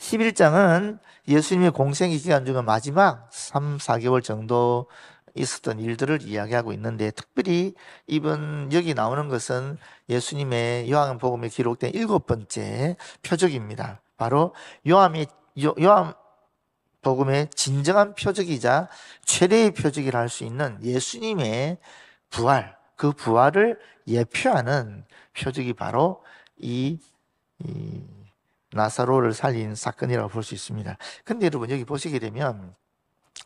11장은 예수님의 공생의 기간 중에 마지막 3, 4개월 정도 있었던 일들을 이야기하고 있는데, 특별히 이번 여기 나오는 것은 예수님의 요한복음에 기록된 7번째 표적입니다. 바로 요한복음의 진정한 표적이자 최대의 표적이라 할 수 있는 예수님의 부활, 그 부활을 예표하는 표적이 바로 이 나사로를 살린 사건이라고 볼 수 있습니다. 근데 여러분, 여기 보시게 되면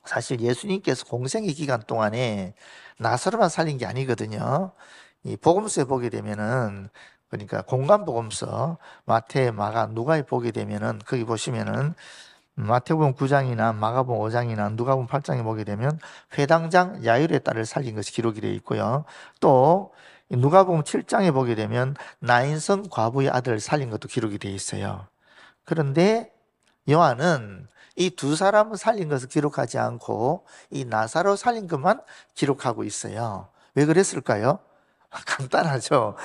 사실 예수님께서 공생의 기간 동안에 나사로만 살린 게 아니거든요. 이 복음서에 보게 되면은, 그러니까 공간복음서 마태, 마가, 누가에 보게 되면은, 거기 보시면은 마태복음 9장이나 마가복음 5장이나 누가복음 8장에 보게 되면 회당장 야율의 딸을 살린 것이 기록이 되어 있고요. 또 누가복음 7장에 보게 되면 나인성 과부의 아들을 살린 것도 기록이 되어 있어요. 그런데 요한은 이 두 사람을 살린 것을 기록하지 않고 이 나사로 살린 것만 기록하고 있어요. 왜 그랬을까요? 간단하죠.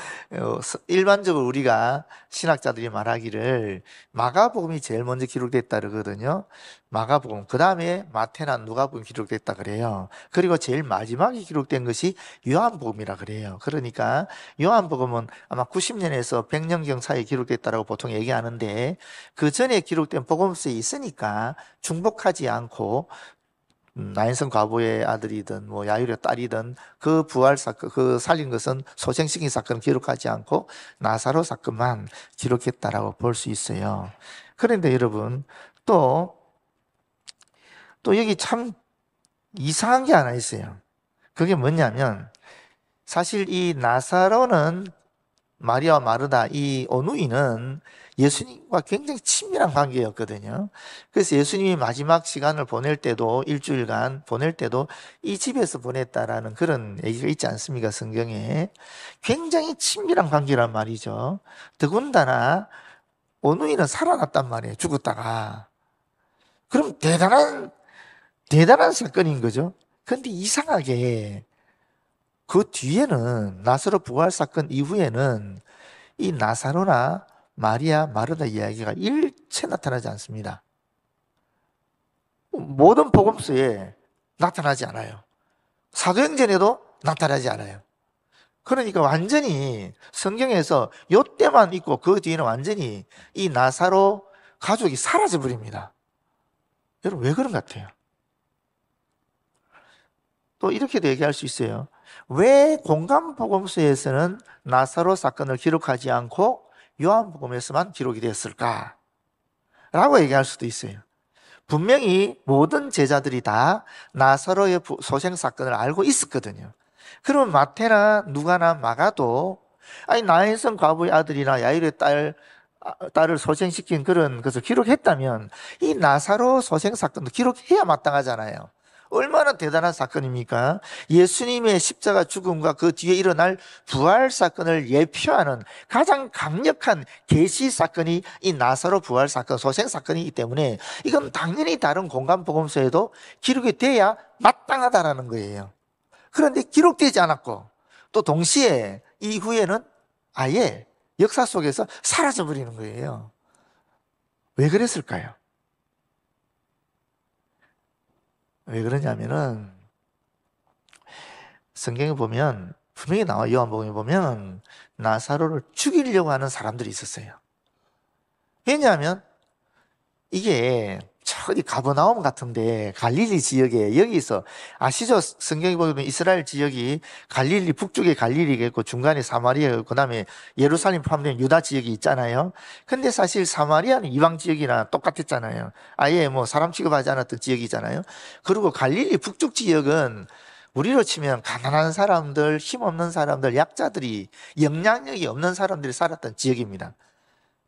일반적으로 우리가 신학자들이 말하기를 마가복음이 제일 먼저 기록됐다 그러거든요. 마가복음, 그 다음에 마태나 누가복음이 기록됐다 그래요. 그리고 제일 마지막에 기록된 것이 요한복음이라 그래요. 그러니까 요한복음은 아마 90년에서 100년경 사이에 기록됐다고 보통 얘기하는데, 그 전에 기록된 복음서에 있으니까 중복하지 않고 나인성 과부의 아들이든 뭐 야율의 딸이든 그 부활 사건, 그 살린 것은 소생시킨 사건을 기록하지 않고 나사로 사건만 기록했다라고 볼 수 있어요. 그런데 여러분, 또 여기 참 이상한 게 하나 있어요. 그게 뭐냐면, 사실 이 나사로는, 마리아와 마르다 이 어누이는 예수님과 굉장히 친밀한 관계였거든요. 그래서 예수님이 마지막 시간을 보낼 때도, 일주일간 보낼 때도 이 집에서 보냈다라는 그런 얘기가 있지 않습니까? 성경에. 굉장히 친밀한 관계란 말이죠. 더군다나 어누이는 살아났단 말이에요, 죽었다가. 그럼 대단한 사건인 거죠. 그런데 이상하게 그 뒤에는, 나사로 부활 사건 이후에는 이 나사로나 마리아, 마르다 이야기가 일체 나타나지 않습니다. 모든 복음서에 나타나지 않아요. 사도행전에도 나타나지 않아요. 그러니까 완전히 성경에서 요때만 있고 그 뒤에는 완전히 이 나사로 가족이 사라져 버립니다. 여러분, 왜 그런 것 같아요? 또 이렇게도 얘기할 수 있어요. 왜 공간복음서에서는 나사로 사건을 기록하지 않고 요한복음에서만 기록이 됐을까? 라고 얘기할 수도 있어요. 분명히 모든 제자들이 다 나사로의 소생 사건을 알고 있었거든요. 그러면 마태나 누가나 마가도, 아니 나인성 과부의 아들이나 야일의 딸을 소생시킨 그런 것을 기록했다면 이 나사로 소생 사건도 기록해야 마땅하잖아요. 얼마나 대단한 사건입니까? 예수님의 십자가 죽음과 그 뒤에 일어날 부활 사건을 예표하는 가장 강력한 계시 사건이 이 나사로 부활 사건, 소생 사건이기 때문에 이건 당연히 다른 공간 복음서에도 기록이 돼야 마땅하다라는 거예요. 그런데 기록되지 않았고, 또 동시에 이후에는 아예 역사 속에서 사라져 버리는 거예요. 왜 그랬을까요? 왜 그러냐면은 성경에 보면 분명히 나와, 요한복음에 보면 나사로를 죽이려고 하는 사람들이 있었어요. 왜냐하면 이게 어디 가버나움 같은데 갈릴리 지역에, 여기서 아시죠? 성경에 보면 이스라엘 지역이 갈릴리, 북쪽에 갈릴리가 있고 중간에 사마리아, 그 다음에 예루살렘 포함된 유다 지역이 있잖아요. 근데 사실 사마리아는 이방 지역이나 똑같았잖아요. 아예 뭐 사람 취급하지 않았던 지역이잖아요. 그리고 갈릴리 북쪽 지역은 우리로 치면 가난한 사람들, 힘없는 사람들, 약자들이, 영향력이 없는 사람들이 살았던 지역입니다.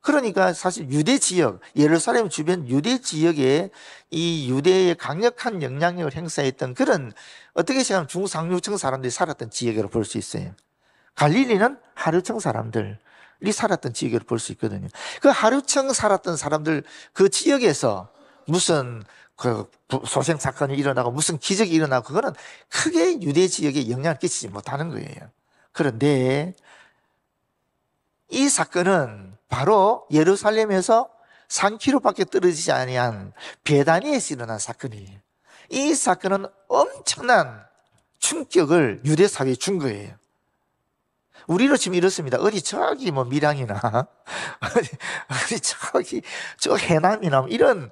그러니까 사실 유대 지역, 예루살렘 주변 유대 지역에 이 유대의 강력한 영향력을 행사했던 그런, 어떻게 생각하면 중상류층 사람들이 살았던 지역으로 볼 수 있어요. 갈릴리는 하류층 사람들이 살았던 지역으로 볼 수 있거든요. 그 하류층 살았던 사람들 그 지역에서 무슨 그 소생 사건이 일어나고 무슨 기적이 일어나고, 그거는 크게 유대 지역에 영향을 끼치지 못하는 거예요. 그런데 이 사건은 바로 예루살렘에서 3km밖에 떨어지지 아니한 베다니에서 일어난 사건이에요. 이 사건은 엄청난 충격을 유대 사회에 준 거예요. 우리로 치면 이렇습니다. 어디 저기 뭐 밀양이나 어디 저기 저 해남이나 이런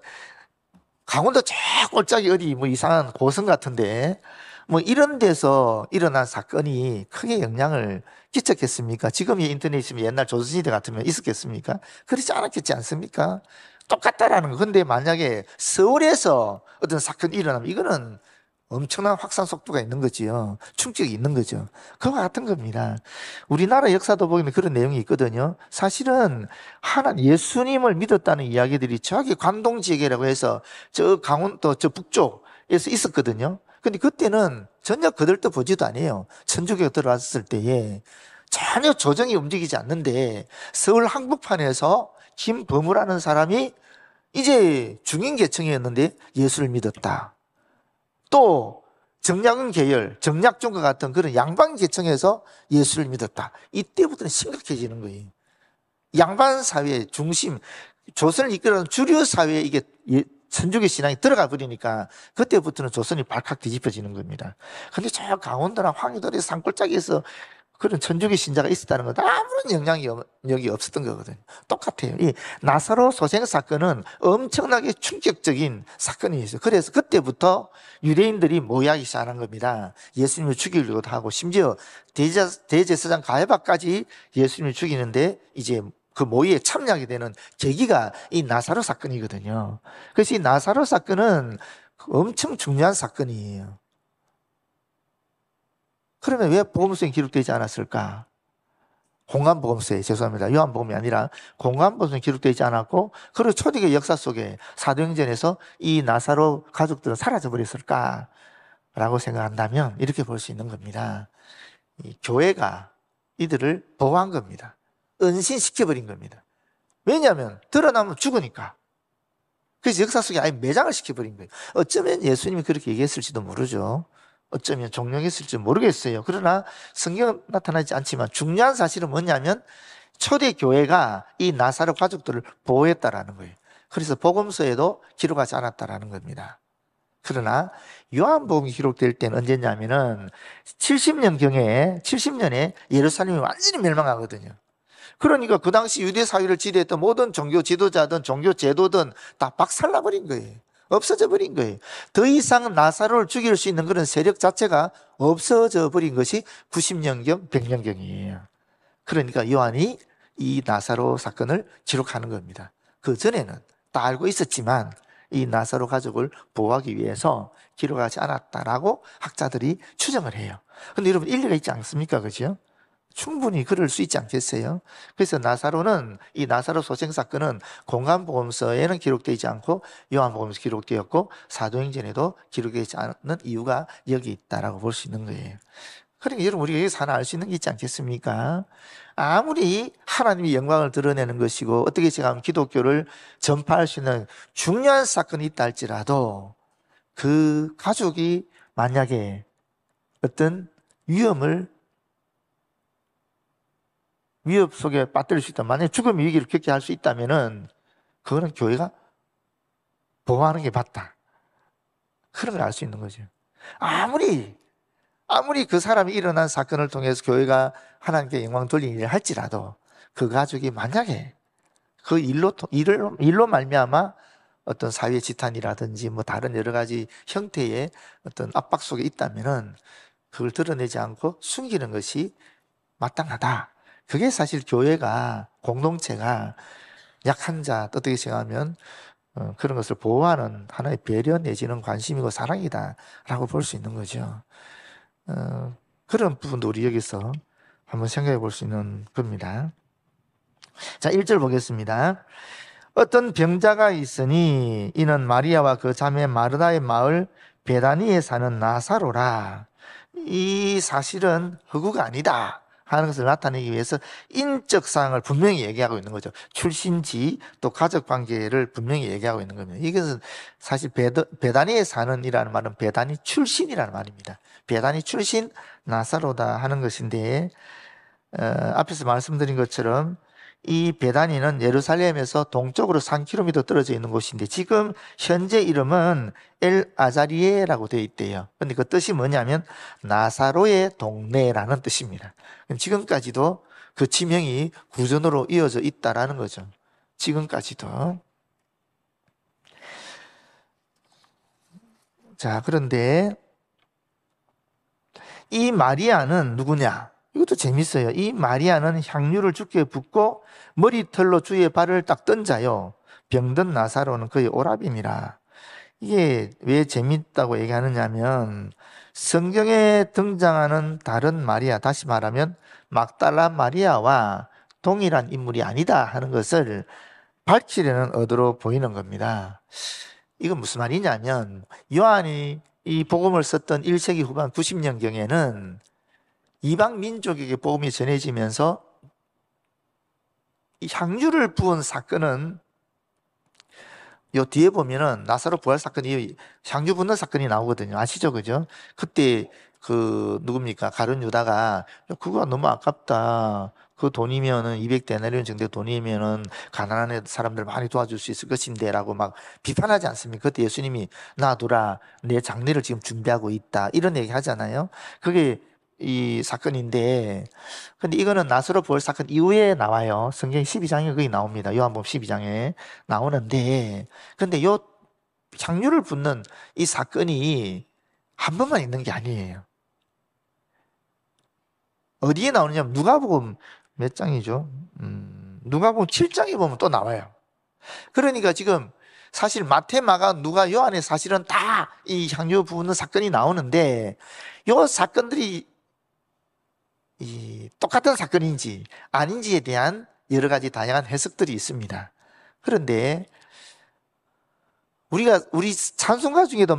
강원도 저 골짜기 어디 뭐 이상한 고성 같은데 뭐 이런 데서 일어난 사건이 크게 영향을 끼쳤겠습니까? 지금의 인터넷이면 옛날 조선시대 같으면 있었겠습니까? 그렇지 않았겠지 않습니까? 똑같다라는 거. 근데 만약에 서울에서 어떤 사건이 일어나면 이거는 엄청난 확산 속도가 있는 거지요. 충격이 있는 거죠. 그와 같은 겁니다. 우리나라 역사도 보면 그런 내용이 있거든요. 사실은 예수님을 믿었다는 이야기들이 저기 관동 지역이라고 해서 저 강원도 저 북쪽에서 있었거든요. 근데 그때는 전혀 거들떠 보지도 않아요. 천주교가 들어왔을 때에 전혀 조정이 움직이지 않는데 서울 한복판에서 김범우라는 사람이 이제 중인 계층이었는데 예수를 믿었다. 또 정약은 계열, 정약종과 같은 그런 양반 계층에서 예수를 믿었다. 이때부터는 심각해지는 거예요. 양반 사회 중심, 조선을 이끌어가는 주류 사회에 이게 천주교 신앙이 들어가 버리니까 그때부터는 조선이 발칵 뒤집어지는 겁니다. 근데 저 강원도나 황해도의 산골짜기에서 그런 천주교 신자가 있었다는 건 아무런 영향력이 없었던 거거든요. 똑같아요. 이 나사로 소생 사건은 엄청나게 충격적인 사건이었어요. 그래서 그때부터 유대인들이 모여하기 시작한 겁니다. 예수님을 죽이려고도 하고 심지어 대제사장 가야바까지 예수님을 죽이는데 이제 그 모의에 참여하게 되는 계기가 이 나사로 사건이거든요. 그래서 이 나사로 사건은 엄청 중요한 사건이에요. 그러면 왜 복음서에 기록되지 않았을까? 공관복음서에, 죄송합니다. 요한복음이 아니라 공관복음서에 기록되지 않았고, 그리고 초대교회 역사 속에 사도행전에서 이 나사로 가족들은 사라져 버렸을까? 라고 생각한다면 이렇게 볼 수 있는 겁니다. 이 교회가 이들을 보호한 겁니다. 은신시켜버린 겁니다. 왜냐하면 드러나면 죽으니까. 그래서 역사 속에 아예 매장을 시켜버린 거예요. 어쩌면 예수님이 그렇게 얘기했을지도 모르죠. 어쩌면 종용했을지 모르겠어요. 그러나 성경은 나타나지 않지만 중요한 사실은 뭐냐면 초대교회가 이 나사로 가족들을 보호했다라는 거예요. 그래서 복음서에도 기록하지 않았다라는 겁니다. 그러나 요한복음이 기록될 때는 언제냐면은 70년에 예루살렘이 완전히 멸망하거든요. 그러니까 그 당시 유대 사회를 지배했던 모든 종교 지도자든 종교 제도든 다 박살나버린 거예요. 없어져 버린 거예요. 더 이상 나사로를 죽일 수 있는 그런 세력 자체가 없어져 버린 것이 90년경, 100년경이에요. 그러니까 요한이 이 나사로 사건을 기록하는 겁니다. 그 전에는 다 알고 있었지만 이 나사로 가족을 보호하기 위해서 기록하지 않았다라고 학자들이 추정을 해요. 근데 여러분 일리가 있지 않습니까? 그죠? 충분히 그럴 수 있지 않겠어요? 그래서 이 나사로 소생 사건은 공관복음서에는 기록되지 않고 요한복음에서 기록되었고 사도행전에도 기록되지 않는 이유가 여기 있다라고 볼 수 있는 거예요. 그러니까 여러분 우리가 여기서 하나 알 수 있는 게 있지 않겠습니까? 아무리 하나님의 영광을 드러내는 것이고 어떻게 생각하면 기독교를 전파할 수 있는 중요한 사건이 있다 할지라도 그 가족이 만약에 어떤 위협 속에 빠뜨릴 수 있다. 만약에 죽음의 위기를 겪게 할 수 있다면은 그거는 교회가 보호하는 게 맞다. 그런 걸 알 수 있는 거죠. 아무리 그 사람이 일어난 사건을 통해서 교회가 하나님께 영광 돌리는 일을 할지라도 그 가족이 만약에 그 일로 말미암아 어떤 사회 지탄이라든지 뭐 다른 여러 가지 형태의 어떤 압박 속에 있다면은 그걸 드러내지 않고 숨기는 것이 마땅하다. 그게 사실 교회가, 공동체가 약한 자, 어떻게 생각하면 그런 것을 보호하는 하나의 배려 내지는 관심이고 사랑이다라고 볼 수 있는 거죠. 그런 부분도 우리 여기서 한번 생각해 볼 수 있는 겁니다. 자, 1절 보겠습니다. 어떤 병자가 있으니 이는 마리아와 그 자매 마르다의 마을 베다니에 사는 나사로라. 이 사실은 허구가 아니다 하는 것을 나타내기 위해서 인적 사항을 분명히 얘기하고 있는 거죠. 출신지 또 가족 관계를 분명히 얘기하고 있는 겁니다. 이것은 사실 베다니에 사는 이라는 말은 베다니 출신이라는 말입니다. 베다니 출신 나사로다 하는 것인데 앞에서 말씀드린 것처럼 이 베다니는 예루살렘에서 동쪽으로 3km 떨어져 있는 곳인데 지금 현재 이름은 엘 아자리에라고 되어 있대요. 근데 그 뜻이 뭐냐면 나사로의 동네라는 뜻입니다. 지금까지도 그 지명이 구전으로 이어져 있다라는 거죠. 지금까지도. 자, 그런데 이 마리아는 누구냐? 이것도 재밌어요. 이 마리아는 향유를 주께 붓고 머리털로 주의 발을 딱 던자요. 병든 나사로는 그의 오라비니라. 이게 왜 재밌다고 얘기하느냐면 성경에 등장하는 다른 마리아, 다시 말하면 막달라 마리아와 동일한 인물이 아니다 하는 것을 밝히려는 의도로 보이는 겁니다. 이건 무슨 말이냐면 요한이 이 복음을 썼던 1세기 후반 90년경에는 이방 민족에게 복음이 전해지면서 이 향유를 부은 사건은 요 뒤에 보면은 나사로 부활 사건이 향유 붓는 사건이 나오거든요. 아시죠? 그죠? 그때 그 누굽니까? 가룟 유다가 그거 너무 아깝다. 그 돈이면은 200데나리온 정도 돈이면은 가난한 사람들 많이 도와줄 수 있을 것인데라고 막 비판하지 않습니까? 그때 예수님이 놔두라. 내 장례를 지금 준비하고 있다. 이런 얘기 하잖아요. 그게 이 사건인데 근데 이거는 나사로 부활 사건 이후에 나와요. 성경 12장에 거기 나옵니다. 요한복음 12장에 나오는데 근데 요 향유를 붓는 이 사건이 한 번만 있는 게 아니에요. 어디에 나오느냐면 누가복음 몇 장이죠? 누가복음 7장에 보면 또 나와요. 그러니까 지금 사실 마태, 마가, 누가, 요한에 사실은 다 이 향유 부는 사건이 나오는데 요 사건들이 이 똑같은 사건인지 아닌지에 대한 여러 가지 다양한 해석들이 있습니다. 그런데 우리 찬송가 중에도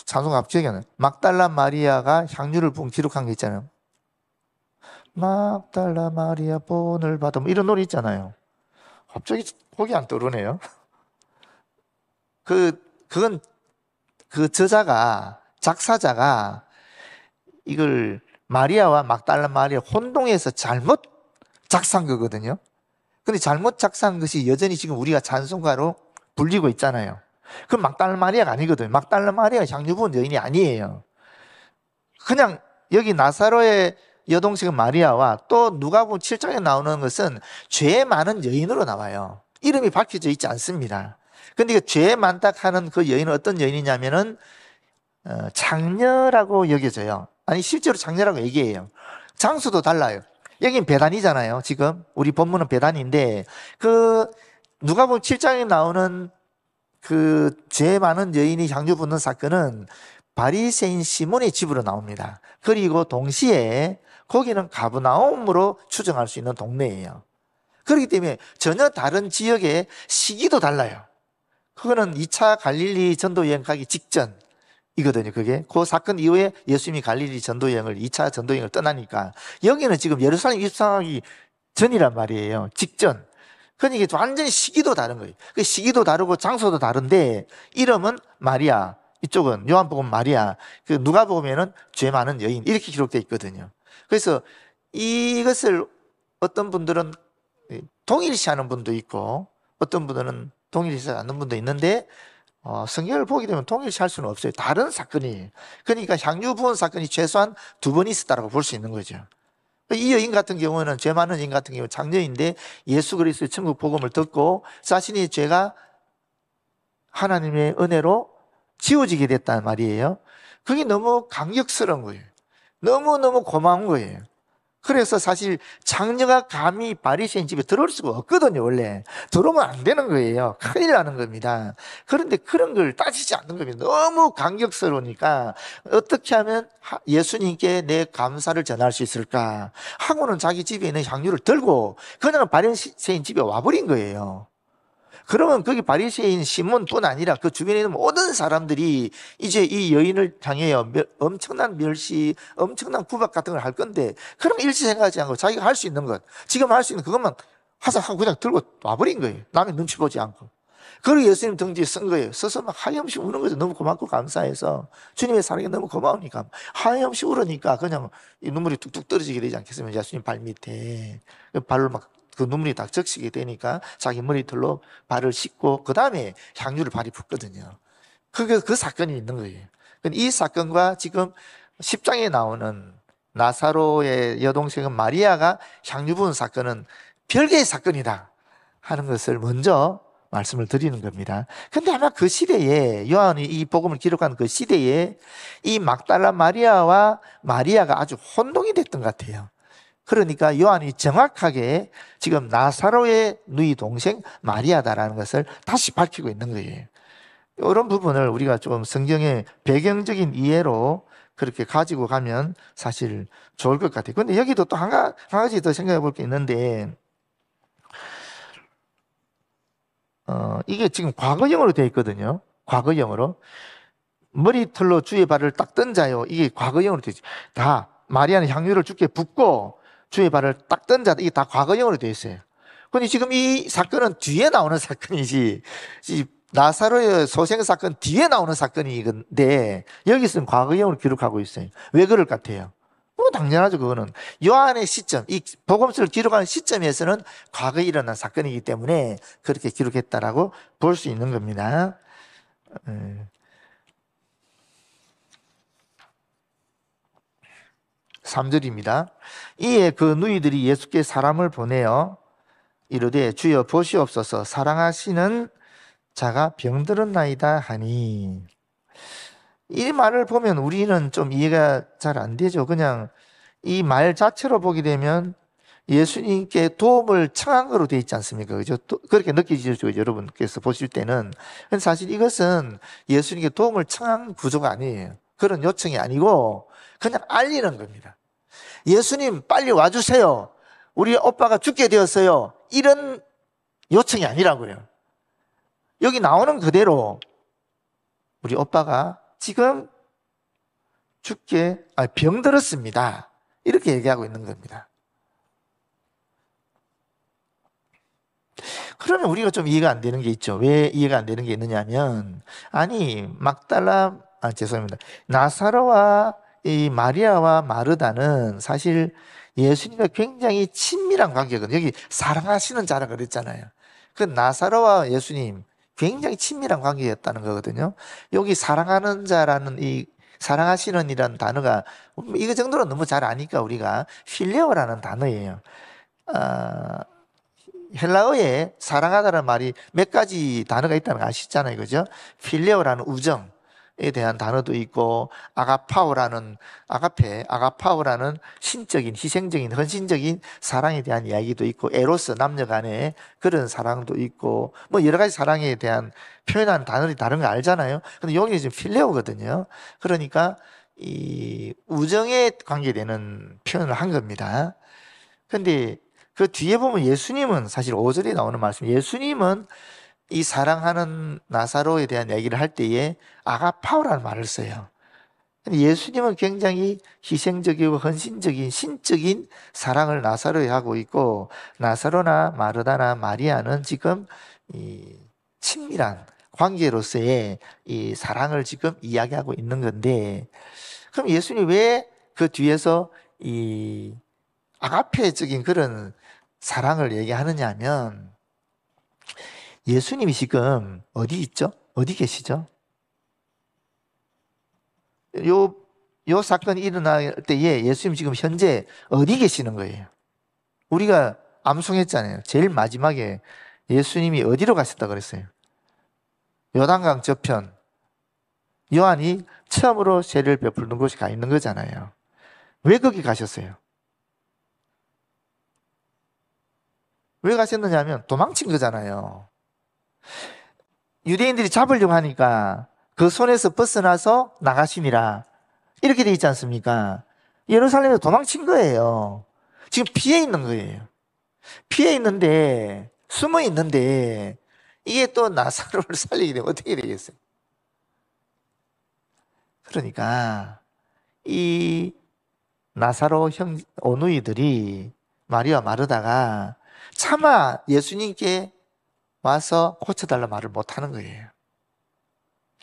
찬송가 기억이 안 나요. 막달라 마리아가 향유를 부은 기록한 게 있잖아요. 막달라 마리아 본을 받아 뭐 이런 노래 있잖아요. 갑자기 곡이 안 떠오르네요. 그건 그 작사자가 이걸 마리아와 막달라 마리아 혼동해서 잘못 작사한 거거든요. 근데 잘못 작사한 것이 여전히 지금 우리가 찬송가로 불리고 있잖아요. 그럼 막달라 마리아가 아니거든요. 막달라 마리아가 향유 부은 여인이 아니에요. 그냥 여기 나사로의 여동생 마리아와 또 누가복음 7장에 나오는 것은 죄 많은 여인으로 나와요. 이름이 밝혀져 있지 않습니다. 근데 죄 많다 하는 그 여인은 어떤 여인이냐면은 장녀라고 여겨져요. 아니 실제로 장녀라고 얘기해요. 장소도 달라요. 여긴 베단이잖아요. 지금 우리 본문은 베단인데 그 누가복음 7장에 나오는 그 죄 많은 여인이 향유 붓는 사건은 바리새인 시몬의 집으로 나옵니다. 그리고 동시에 거기는 가브나움으로 추정할 수 있는 동네예요. 그렇기 때문에 전혀 다른 지역의 시기도 달라요. 그거는 2차 갈릴리 전도 여행 가기 직전 이거든요. 그게 그 사건 이후에 예수님이 갈릴리 전도여행을 2차 전도여행을 떠나니까 여기는 지금 예루살렘 입성하기 전이란 말이에요. 직전. 그러니까 완전히 시기도 다른 거예요. 그 시기도 다르고 장소도 다른데 이름은 마리아, 이쪽은 요한복음 마리아, 그 누가복음에는 죄 많은 여인 이렇게 기록되어 있거든요. 그래서 이것을 어떤 분들은 동일시하는 분도 있고 어떤 분들은 동일시하지 않는 분도 있는데 성경을 보게 되면 동일시할 수는 없어요. 다른 사건이에요. 그러니까 향유 부은 사건이 최소한 2번 있었다고 볼 수 있는 거죠. 이 여인 같은 경우는 죄 많은 여인 같은 경우는 장녀인데 예수 그리스도의 천국 복음을 듣고 자신의 죄가 하나님의 은혜로 지워지게 됐단 말이에요. 그게 너무 감격스러운 거예요. 너무너무 고마운 거예요. 그래서 사실 장녀가 감히 바리새인 집에 들어올 수가 없거든요. 원래 들어오면 안 되는 거예요. 큰일 나는 겁니다. 그런데 그런 걸 따지지 않는 겁니다. 너무 감격스러우니까 어떻게 하면 예수님께 내 감사를 전할 수 있을까 하고는 자기 집에 있는 향유를 들고 그냥 바리새인 집에 와버린 거예요. 그러면 거기 바리새인 시몬뿐 아니라 그 주변에 있는 모든 사람들이 이제 이 여인을 향해요 엄청난 멸시, 엄청난 구박 같은 걸 할 건데 그럼 일치 생각하지 않고 자기가 할 수 있는 것, 지금 할 수 있는 그것만 하자 하고 그냥 들고 와버린 거예요. 남의 눈치 보지 않고. 그리고 예수님 등 뒤에 쓴 거예요. 서서 막 하염없이 우는 거죠. 너무 고맙고 감사해서. 주님의 사랑이 너무 고마우니까. 하염없이 울으니까 그냥 이 눈물이 뚝뚝 떨어지게 되지 않겠습니까? 예수님 발 밑에. 발로 막 그 눈물이 딱 적시게 되니까 자기 머리털로 발을 씻고 그 다음에 향유를 발이 붓거든요. 그 사건이 있는 거예요. 이 사건과 지금 10장에 나오는 나사로의 여동생은 마리아가 향유 부은 사건은 별개의 사건이다 하는 것을 먼저 말씀을 드리는 겁니다. 근데 아마 그 시대에, 요한이 이 복음을 기록한 그 시대에 이 막달라 마리아와 마리아가 아주 혼동이 됐던 것 같아요. 그러니까 요한이 정확하게 지금 나사로의 누이 동생 마리아다라는 것을 다시 밝히고 있는 거예요. 이런 부분을 우리가 좀 성경의 배경적인 이해로 그렇게 가지고 가면 사실 좋을 것 같아요. 근데 여기도 또 한 가지 더 생각해 볼 게 있는데, 이게 지금 과거형으로 되어 있거든요. 과거형으로. 머리털로 주의 발을 딱 던자요. 이게 과거형으로 되어 있죠. 다 마리아는 향유를 주께 붓고 주의 발을 딱 던자다. 이게 다 과거형으로 되어 있어요. 근데 지금 이 사건은 뒤에 나오는 사건이지. 나사로의 소생 사건 뒤에 나오는 사건이건데 여기서는 과거형으로 기록하고 있어요. 왜 그럴 것 같아요? 뭐 당연하죠. 그거는 요한의 시점, 이 복음서를 기록하는 시점에서는 과거에 일어난 사건이기 때문에 그렇게 기록했다라고 볼 수 있는 겁니다. 3절입니다. 이에 그 누이들이 예수께 사람을 보내어 이르되 주여 보시옵소서 사랑하시는 자가 병들었나이다 하니, 이 말을 보면 우리는 좀 이해가 잘 안 되죠. 그냥 이 말 자체로 보게 되면 예수님께 도움을 청한 거로 되어 있지 않습니까? 그죠? 그렇게 느끼시죠? 여러분께서 보실 때는. 사실 이것은 예수님께 도움을 청한 구조가 아니에요. 그런 요청이 아니고 그냥 알리는 겁니다. 예수님 빨리 와주세요. 우리 오빠가 죽게 되었어요. 이런 요청이 아니라고요. 여기 나오는 그대로 우리 오빠가 지금 병들었습니다. 이렇게 얘기하고 있는 겁니다. 그러면 우리가 좀 이해가 안 되는 게 있죠. 왜 이해가 안 되는 게 있느냐면, 아니, 죄송합니다. 나사로와 이 마리아와 마르다는 사실 예수님과 굉장히 친밀한 관계거든요. 여기 사랑하시는 자라 그랬잖아요. 그 나사로와 예수님 굉장히 친밀한 관계였다는 거거든요. 여기 사랑하는 자라는 이 사랑하시는 이라는 단어가 이거 정도로 너무 잘 아니까 우리가 필레오라는 단어예요. 헬라어에 사랑하다는 말이 몇 가지 단어가 있다는 거 아시잖아요. 그죠? 필레오라는 우정에 대한 단어도 있고, 아가파오라는 신적인, 희생적인, 헌신적인 사랑에 대한 이야기도 있고, 에로스, 남녀 간의 그런 사랑도 있고, 뭐 여러 가지 사랑에 대한 표현하는 단어들이 다른 거 알잖아요. 근데 여기 지금 필레오거든요. 그러니까 이 우정에 관계되는 표현을 한 겁니다. 근데 그 뒤에 보면 예수님은 사실 5절에 나오는 말씀, 예수님은 이 사랑하는 나사로에 대한 얘기를 할 때에 아가파오라는 말을 써요. 근데 예수님은 굉장히 희생적이고 헌신적인 신적인 사랑을 나사로에 하고 있고, 나사로나 마르다나 마리아는 지금 이 친밀한 관계로서의 이 사랑을 지금 이야기하고 있는 건데, 그럼 예수님이 왜 그 뒤에서 이 아가페적인 그런 사랑을 얘기하느냐 하면, 예수님이 지금 어디 있죠? 어디 계시죠? 요 사건이 일어날 때에 예수님 지금 현재 어디 계시는 거예요? 우리가 암송했잖아요. 제일 마지막에 예수님이 어디로 가셨다 그랬어요? 요단강 저편. 요한이 처음으로 세례를 베푸는 곳이 가 있는 거잖아요. 왜 거기 가셨어요? 왜 가셨느냐 하면 도망친 거잖아요. 유대인들이 잡으려고 하니까 그 손에서 벗어나서 나가시니라. 이렇게 돼 있지 않습니까? 예루살렘에서 도망친 거예요. 지금 피해 있는 거예요. 피해 있는데, 숨어 있는데, 이게 또 나사로를 살리게 되면 어떻게 되겠어요? 그러니까, 이 나사로 오누이들이 마리아 마르다가 차마 예수님께 와서 고쳐달라 말을 못하는 거예요.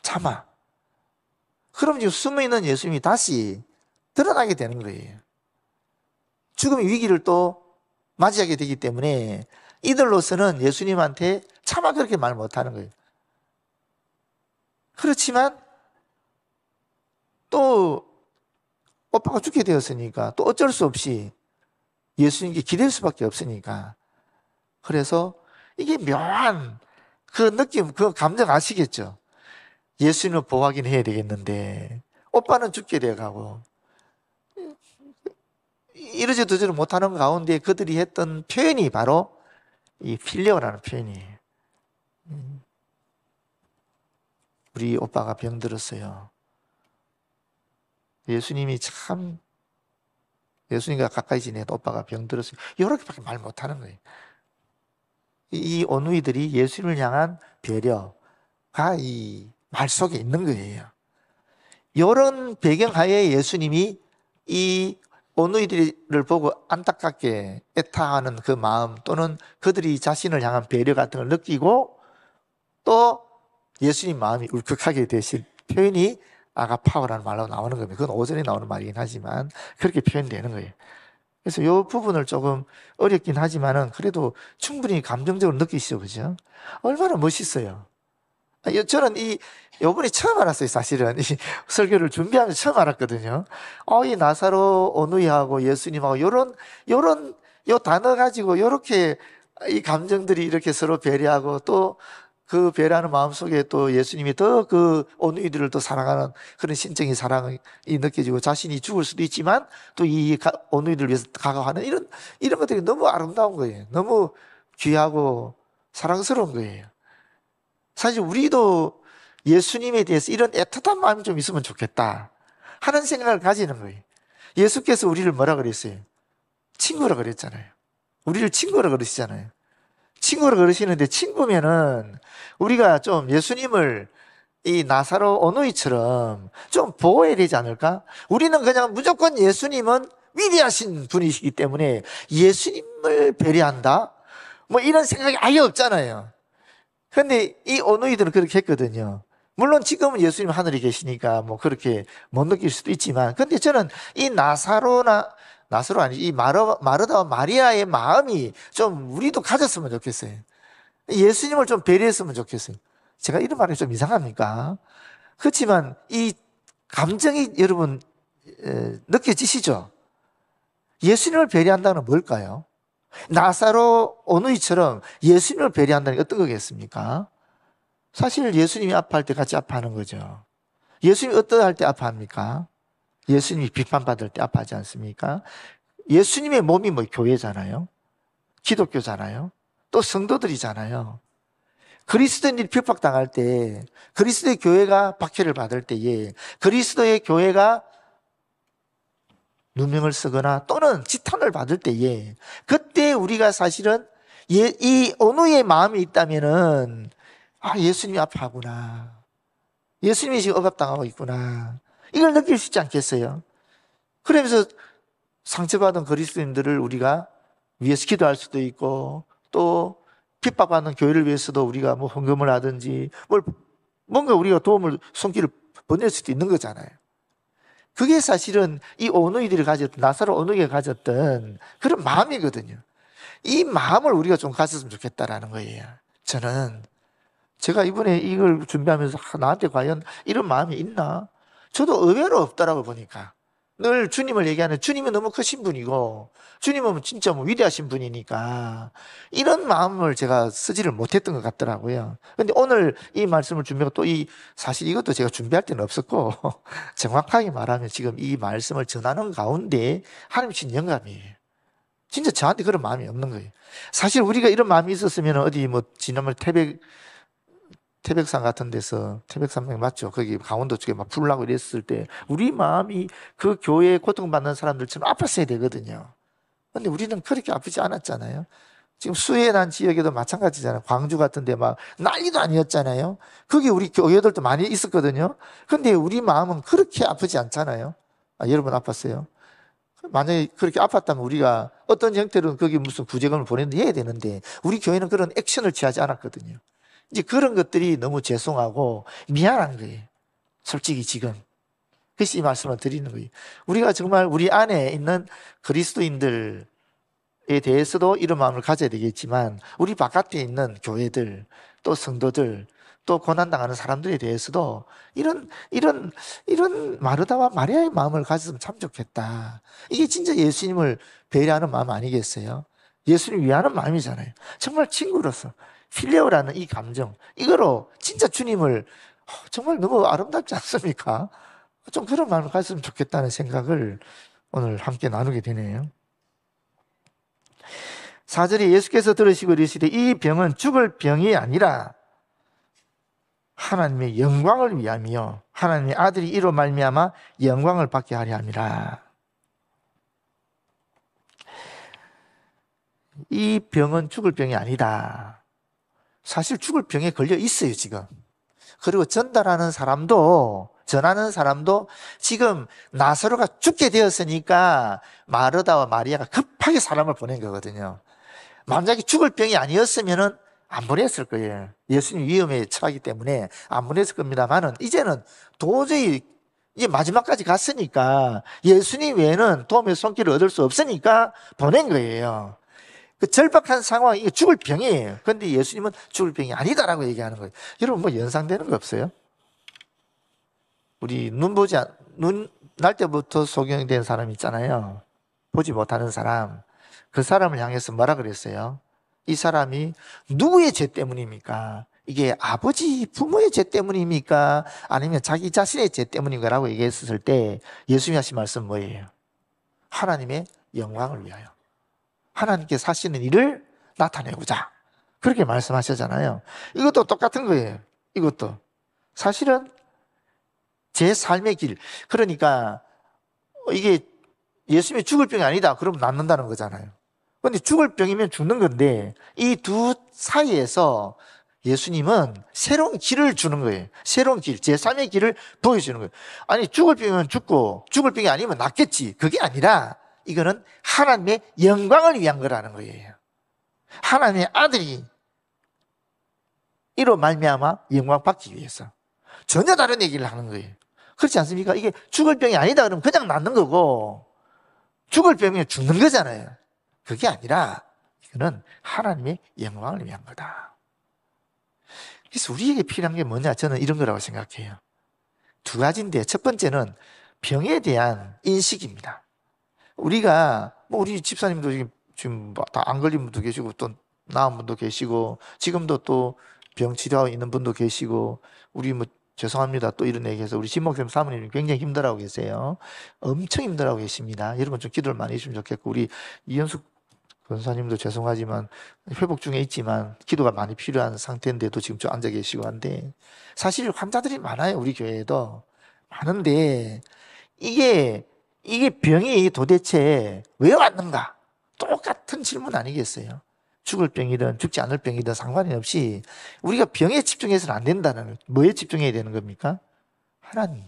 참아. 그럼 지금 숨어있는 예수님이 다시 드러나게 되는 거예요. 죽음의 위기를 또 맞이하게 되기 때문에 이들로서는 예수님한테 차마 그렇게 말 못하는 거예요. 그렇지만 또 오빠가 죽게 되었으니까 또 어쩔 수 없이 예수님께 기댈 수밖에 없으니까, 그래서 이게 묘한 그 느낌, 그 감정 아시겠죠? 예수님을 보호하긴 해야 되겠는데 오빠는 죽게 돼가고 이러지도 못하는 가운데 그들이 했던 표현이 바로 이 필레오라는 표현이에요. 우리 오빠가 병들었어요. 예수님과 가까이 지내도 오빠가 병들었어요. 이렇게밖에 말 못하는 거예요. 이 어누이들이 예수님을 향한 배려가 이 말 속에 있는 거예요. 이런 배경하에 예수님이 이 어누이들을 보고 안타깝게 애타하는 그 마음, 또는 그들이 자신을 향한 배려 같은 걸 느끼고 또 예수님 마음이 울컥하게 되실 표현이 아가파오라는 말로 나오는 겁니다. 그건 오전에 나오는 말이긴 하지만 그렇게 표현되는 거예요. 그래서 이 부분을 조금 어렵긴 하지만은 그래도 충분히 감정적으로 느끼시죠, 그죠? 얼마나 멋있어요. 저는 요번에 처음 알았어요, 사실은. 이 설교를 준비하면서 처음 알았거든요. 이 나사로 어누이하고 예수님하고 요 단어 가지고 요렇게 이 감정들이 이렇게 서로 배려하고 또 그 배려하는 마음 속에 또 예수님이 더 그 어누이들을 더 사랑하는 그런 신적인 사랑이 느껴지고 자신이 죽을 수도 있지만 또 이 어누이들을 위해서 다가가는 이런 것들이 너무 아름다운 거예요. 너무 귀하고 사랑스러운 거예요. 사실 우리도 예수님에 대해서 이런 애틋한 마음이 좀 있으면 좋겠다 하는 생각을 가지는 거예요. 예수께서 우리를 뭐라 그랬어요? 친구라 그랬잖아요. 우리를 친구라 그러시잖아요. 친구라 그러시는데 친구면은 우리가 좀 예수님을 이 나사로 어누이처럼 좀 보호해야 되지 않을까? 우리는 그냥 무조건 예수님은 위대하신 분이시기 때문에 예수님을 배려한다? 뭐 이런 생각이 아예 없잖아요. 근데 이 어누이들은 그렇게 했거든요. 물론 지금은 예수님 하늘에 계시니까 뭐 그렇게 못 느낄 수도 있지만, 근데 저는 이 나사로 아니, 이 마르다와 마리아의 마음이 좀 우리도 가졌으면 좋겠어요. 예수님을 좀 배려했으면 좋겠어요. 제가 이런 말이 좀 이상합니까? 그렇지만 이 감정이 여러분 느껴지시죠? 예수님을 배려한다는 건 뭘까요? 나사로 어누이처럼 예수님을 배려한다는 게 어떤 거겠습니까? 사실 예수님이 아파할 때 같이 아파하는 거죠. 예수님이 어떠할 때 아파합니까? 예수님이 비판받을 때 아파하지 않습니까? 예수님의 몸이 뭐 교회잖아요. 기독교잖아요. 또 성도들이잖아요. 그리스도인들이 핍박당할 때, 그리스도의 교회가 박해를 받을 때에, 그리스도의 교회가 누명을 쓰거나 또는 지탄을 받을 때에, 그때 우리가 사실은 이 어느의 마음이 있다면은 예수님이 아파하구나, 예수님이 지금 억압당하고 있구나, 이걸 느낄 수 있지 않겠어요? 그러면서 상처받은 그리스도인들을 우리가 위해서 기도할 수도 있고, 또 핍박받는 교회를 위해서도 우리가 뭐 헌금을 하든지 뭔가 우리가 도움을 손길을 보낼 수도 있는 거잖아요. 그게 사실은 이 어누이들이 가졌던, 나사로 어누이가 가졌던 그런 마음이거든요. 이 마음을 우리가 좀 가졌으면 좋겠다라는 거예요. 제가 이번에 이걸 준비하면서 나한테 과연 이런 마음이 있나? 저도 의외로 없더라고 보니까. 늘 주님을 얘기하는, 주님이 너무 크신 분이고 주님은 진짜 뭐 위대하신 분이니까 이런 마음을 제가 쓰지를 못했던 것 같더라고요. 근데 오늘 이 말씀을 준비하고 또 사실 이것도 제가 준비할 때는 없었고 정확하게 말하면 지금 이 말씀을 전하는 가운데 하나님 주신 영감이에요. 진짜 저한테 그런 마음이 없는 거예요. 사실 우리가 이런 마음이 있었으면 어디 뭐 지난번 태백산 같은 데서, 태백산맥 맞죠? 거기 강원도 쪽에 막 불나고 이랬을 때 우리 마음이 그 교회에 고통받는 사람들처럼 아팠어야 되거든요. 근데 우리는 그렇게 아프지 않았잖아요. 지금 수해난 지역에도 마찬가지잖아요. 광주 같은 데 막 난리도 아니었잖아요. 거기 우리 교회들도 많이 있었거든요. 근데 우리 마음은 그렇게 아프지 않잖아요. 여러분 아팠어요? 만약에 그렇게 아팠다면 우리가 어떤 형태로는 거기 무슨 구제금을 보냈는데 해야 되는데 우리 교회는 그런 액션을 취하지 않았거든요. 이제 그런 것들이 너무 죄송하고 미안한 거예요. 솔직히 지금. 그래서 이 말씀을 드리는 거예요. 우리가 정말 우리 안에 있는 그리스도인들에 대해서도 이런 마음을 가져야 되겠지만 우리 바깥에 있는 교회들 또 성도들 또 고난당하는 사람들에 대해서도 이런 마르다와 마리아의 마음을 가졌으면 참 좋겠다. 이게 진짜 예수님을 배려하는 마음 아니겠어요? 예수님 위하는 마음이잖아요. 정말 친구로서 필레오라는 이 감정, 이거로 진짜 주님을 정말 너무 아름답지 않습니까? 좀 그런 마음을 가졌으면 좋겠다는 생각을 오늘 함께 나누게 되네요. 4절에 예수께서 들으시고 이르시되 이 병은 죽을 병이 아니라 하나님의 영광을 위함이요 하나님의 아들이 이로 말미암아 영광을 받게 하려 함이라. 이 병은 죽을 병이 아니다. 사실 죽을 병에 걸려 있어요 지금. 그리고 전하는 사람도 지금 나사로가 죽게 되었으니까 마르다와 마리아가 급하게 사람을 보낸 거거든요. 만약에 죽을 병이 아니었으면은 안 보냈을 거예요. 예수님 위험에 처하기 때문에 안 보냈을 겁니다만은 이제는 도저히 이제 마지막까지 갔으니까 예수님 외에는 도움의 손길을 얻을 수 없으니까 보낸 거예요. 그 절박한 상황, 이게 죽을 병이에요. 그런데 예수님은 죽을 병이 아니다라고 얘기하는 거예요. 여러분 뭐 연상되는 거 없어요? 우리 눈 날 때부터 소경된 사람 있잖아요. 보지 못하는 사람. 그 사람을 향해서 뭐라 그랬어요? 이 사람이 누구의 죄 때문입니까? 이게 아버지, 부모의 죄 때문입니까? 아니면 자기 자신의 죄 때문인가? 라고 얘기했을 때 예수님이 하신 말씀 뭐예요? 하나님의 영광을 위하여. 하나님께 사시는 일을 나타내고자. 그렇게 말씀하셨잖아요. 이것도 똑같은 거예요. 이것도. 사실은 제 삶의 길. 그러니까 이게 예수님이 죽을 병이 아니다. 그러면 낫는다는 거잖아요. 그런데 죽을 병이면 죽는 건데 이 두 사이에서 예수님은 새로운 길을 주는 거예요. 새로운 길, 제3의 길을 보여주는 거예요. 아니 죽을 병이면 죽고 죽을 병이 아니면 낫겠지. 그게 아니라 이거는 하나님의 영광을 위한 거라는 거예요. 하나님의 아들이 이로 말미암아 영광 받기 위해서 전혀 다른 얘기를 하는 거예요. 그렇지 않습니까? 이게 죽을 병이 아니다 그러면 그냥 낫는 거고 죽을 병이면 죽는 거잖아요. 그게 아니라 이거는 하나님의 영광을 위한 거다. 그래서 우리에게 필요한 게 뭐냐? 저는 이런 거라고 생각해요. 두 가지인데 첫 번째는 병에 대한 인식입니다. 우리가 우리 집사님도 지금 다 안 걸린 분도 계시고 또 나은 분도 계시고 지금도 또 병 치료하고 있는 분도 계시고 우리 죄송합니다. 또 이런 얘기해서 우리 신목쌤 사모님이 굉장히 힘들어하고 계세요. 엄청 힘들어하고 계십니다. 여러분 좀 기도를 많이 해주시면 좋겠고 우리 이현숙 권사님도 죄송하지만 회복 중에 있지만 기도가 많이 필요한 상태인데도 지금 좀 앉아 계시고 한데 사실 환자들이 많아요. 우리 교회에도 많은데 이게 병이 도대체 왜 왔는가? 똑같은 질문 아니겠어요? 죽을 병이든 죽지 않을 병이든 상관이 없이 우리가 병에 집중해서는 안 된다는 거예요. 뭐에 집중해야 되는 겁니까? 하나님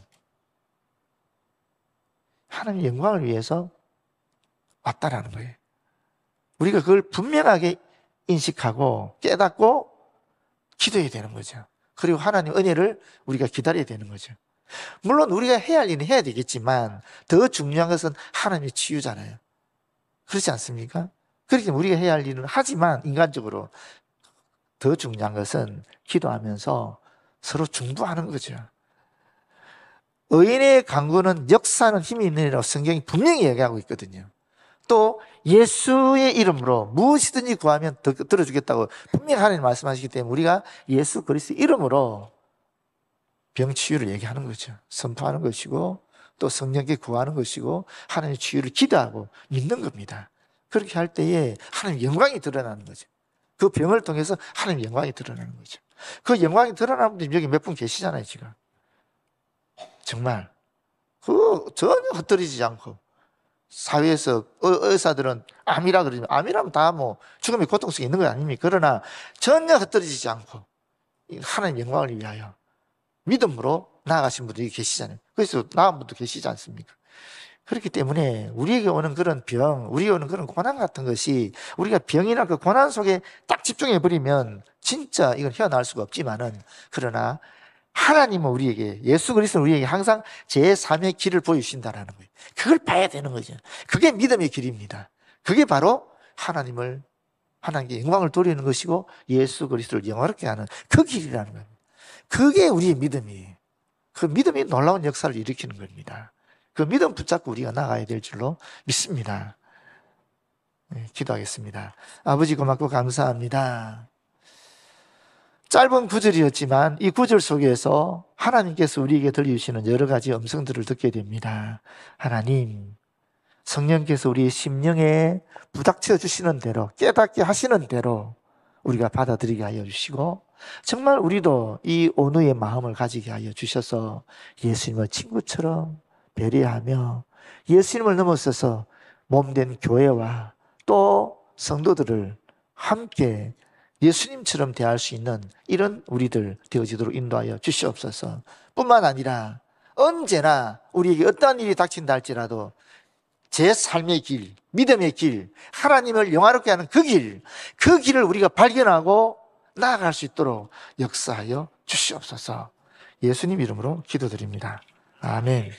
영광을 위해서 왔다라는 거예요. 우리가 그걸 분명하게 인식하고 깨닫고 기도해야 되는 거죠. 그리고 하나님 은혜를 우리가 기다려야 되는 거죠. 물론 우리가 해야 할 일은 해야 되겠지만 더 중요한 것은 하나님의 치유잖아요. 그렇지 않습니까? 그렇게 우리가 해야 할 일은 하지만 인간적으로 더 중요한 것은 기도하면서 서로 중보하는 거죠. 의인의 간구는 역사하는 힘이 있는 일이라고 성경이 분명히 얘기하고 있거든요. 또 예수의 이름으로 무엇이든지 구하면 들어주겠다고 분명히 하나님 말씀하시기 때문에 우리가 예수 그리스도의 이름으로 병치유를 얘기하는 거죠. 선포하는 것이고 또 성령께 구하는 것이고 하나님의 치유를 기도하고 믿는 겁니다. 그렇게 할 때에 하나님의 영광이 드러나는 거죠. 그 병을 통해서 하나님의 영광이 드러나는 거죠. 그 영광이 드러나는 분들이 여기 몇 분 계시잖아요 지금. 정말 전혀 헛들이지 않고 사회에서 의사들은 암이라 그러지만 암이라면 다 죽음의 고통성이 있는 거 아닙니까? 그러나 전혀 헛들이지 않고 하나님의 영광을 위하여 믿음으로 나아가신 분들이 계시잖아요. 그래서 나은 분도 계시지 않습니까? 그렇기 때문에 우리에게 오는 그런 병, 우리에게 오는 그런 고난 같은 것이 우리가 병이나 그 고난 속에 딱 집중해 버리면 진짜 이건 헤어나올 수가 없지만은, 그러나 하나님은 우리에게, 예수 그리스도는 우리에게 항상 제3의 길을 보여주신다는 거예요. 그걸 봐야 되는 거죠. 그게 믿음의 길입니다. 그게 바로 하나님께 영광을 돌리는 것이고 예수 그리스도를 영화롭게 하는 그 길이라는 겁니다. 그게 우리의 믿음이에요. 그 믿음이 놀라운 역사를 일으키는 겁니다. 그 믿음 붙잡고 우리가 나가야 될 줄로 믿습니다. 네, 기도하겠습니다. 아버지 고맙고 감사합니다. 짧은 구절이었지만 이 구절 속에서 하나님께서 우리에게 들려주시는 여러 가지 음성들을 듣게 됩니다. 하나님, 성령께서 우리의 심령에 부닥쳐 주시는 대로, 깨닫게 하시는 대로 우리가 받아들이게 하여 주시고, 정말 우리도 이 온유의 마음을 가지게 하여 주셔서 예수님을 친구처럼 배려하며 예수님을 넘어서서 몸된 교회와 또 성도들을 함께 예수님처럼 대할 수 있는 이런 우리들 되어지도록 인도하여 주시옵소서. 뿐만 아니라 언제나 우리에게 어떠한 일이 닥친다 할지라도 제 삶의 길, 믿음의 길, 하나님을 영화롭게 하는 그 길을 우리가 발견하고 나아갈 수 있도록 역사하여 주시옵소서. 예수님 이름으로 기도드립니다. 아멘.